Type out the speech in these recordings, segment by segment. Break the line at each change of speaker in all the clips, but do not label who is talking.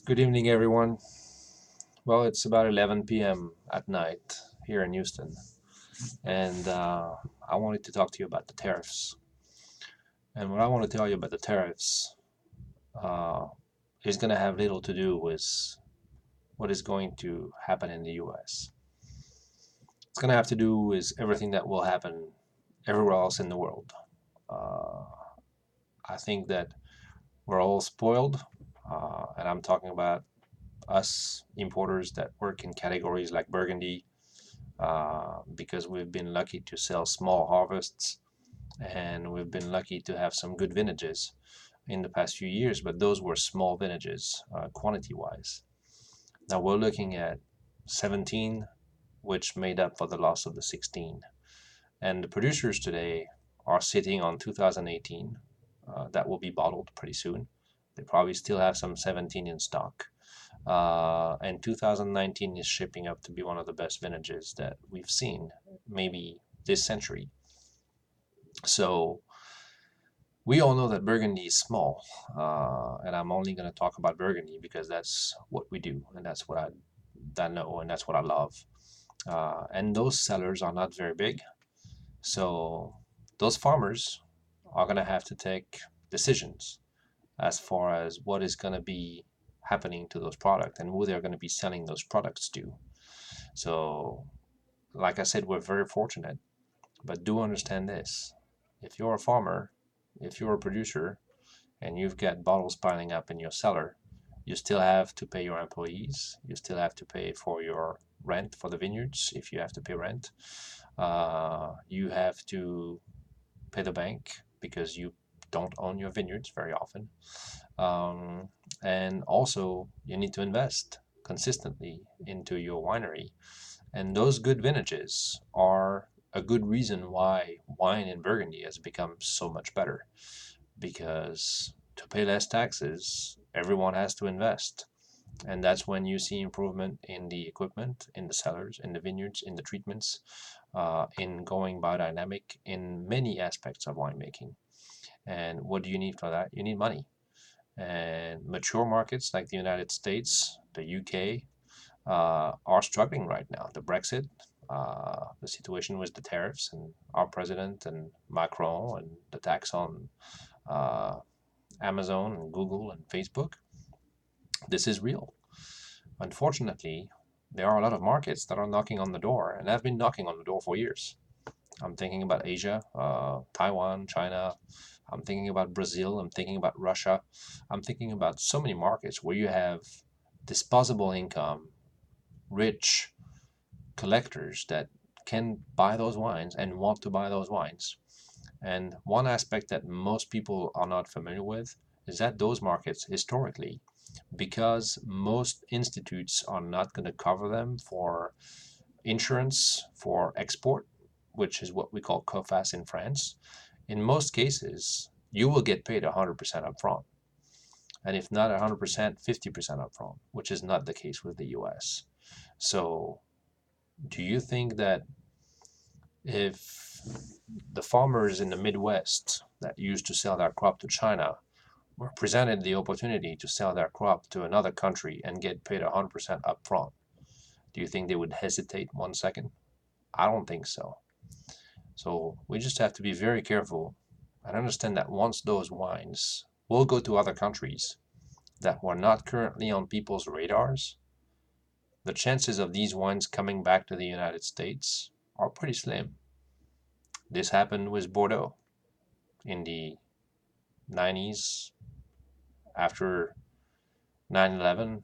Good evening, everyone. Well, it's about 11 p.m. at night here in Houston, and I wanted to talk to you about the tariffs. And what I want to tell you about the tariffs uh, is going to have little to do with what is going to happen in the U.S. It's going to have to do with everything that will happen everywhere else in the world. Uh, I think that we're all spoiled, and I'm talking about us importers that work in categories like Burgundy, because we've been lucky to sell small harvests and we've been lucky to have some good vintages in the past few years, but those were small vintages quantity wise. Now we're looking at 17, which made up for the loss of the 16. And the producers today are sitting on 2018 that will be bottled pretty soon. They probably still have some 17 in stock. And 2019 is shaping up to be one of the best vintages that we've seen, maybe this century. So we all know that Burgundy is small, and I'm only going to talk about Burgundy because that's what we do, and that's what I know, and that's what I love. And those sellers are not very big, so those farmers are going to have to take decisions as far as what is going to be happening to those products and who they're going to be selling those products to. So, like I said, we're very fortunate, but do understand this. If you're a farmer, if you're a producer, and you've got bottles piling up in your cellar, you still have to pay your employees. You still have to pay for your rent for the vineyards if you have to pay rent. You have to pay the bank because you don't own your vineyards very often. Um, and also, you need to invest consistently into your winery. And those good vintages are a good reason why wine in Burgundy has become so much better. Because to pay less taxes, everyone has to invest. And that's when you see improvement in the equipment, in the cellars, in the vineyards, in the treatments, in going biodynamic, in many aspects of winemaking. And what do you need for that? You need money. And mature markets like the United States, the UK, are struggling right now. The Brexit, the situation with the tariffs, and our president and Macron, and the tax on uh, Amazon and Google and Facebook. This is real. Unfortunately, there are a lot of markets that are knocking on the door and have been knocking on the door for years. I'm thinking about Asia, Taiwan, China. I'm thinking about Brazil. I'm thinking about Russia. I'm thinking about so many markets where you have disposable income, rich collectors that can buy those wines and want to buy those wines. And one aspect that most people are not familiar with is that those markets historically, because most institutes are not going to cover them for insurance for export, which is what we call COFAS in France, in most cases, you will get paid 100% upfront. And if not 100%, 50% upfront, which is not the case with the US. So, do you think that if the farmers in the Midwest that used to sell their crop to China were presented the opportunity to sell their crop to another country and get paid 100% upfront, do you think they would hesitate 1 second? I don't think so. So we just have to be very careful and understand that once those wines will go to other countries that were not currently on people's radars, the chances of these wines coming back to the United States are pretty slim. This happened with Bordeaux in the 90s. After 9/11,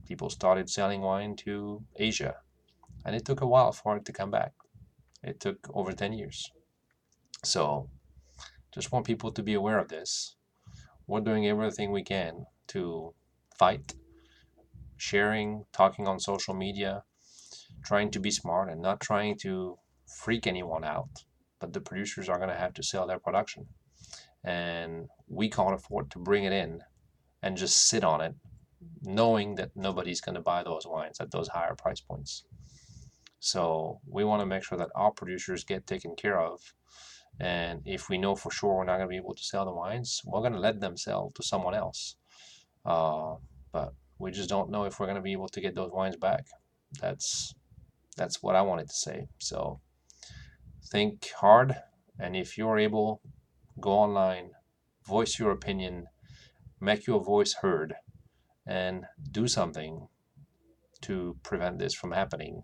people started selling wine to Asia, and it took a while for it to come back. It took over 10 years. So just want people to be aware of this. We're doing everything we can to fight, sharing, talking on social media, trying to be smart and not trying to freak anyone out. But the producers are going to have to sell their production. And we can't afford to bring it in and just sit on it, knowing that nobody's going to buy those wines at those higher price points. So we want to make sure that our producers get taken care of. And if we know for sure we're not going to be able to sell the wines, we're going to let them sell to someone else. Uh, but We just don't know if we're going to be able to get those wines back. That's that's what I wanted to say. So think hard, and if you're able, go online, voice your opinion, make your voice heard, and do something to prevent this from happening.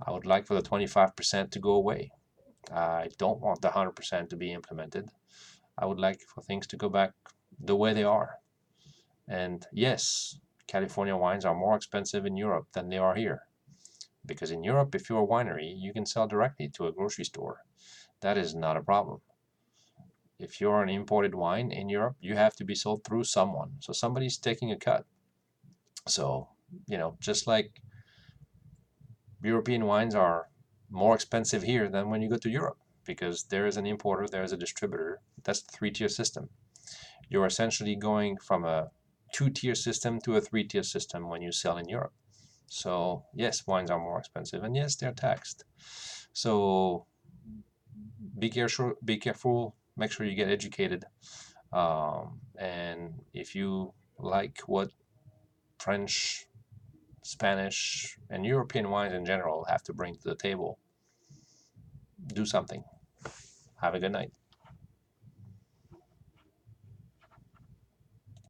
I would like for the 25% to go away. I don't want the 100% to be implemented. I would like for things to go back the way they are. And yes, California wines are more expensive in Europe than they are here. Because in Europe, if you're a winery, you can sell directly to a grocery store. That is not a problem. If you're an imported wine in Europe, you have to be sold through someone. So somebody's taking a cut. So, just like European wines are more expensive here than when you go to Europe, because there is an importer, there is a distributor. That's the three-tier system. You're essentially going from a two-tier system to a three-tier system when you sell in Europe. So yes, wines are more expensive, and yes, they're taxed. So be careful. Make sure you get educated. And if you like what French, Spanish, and European wines in general have to bring to the table, do something. Have a good night.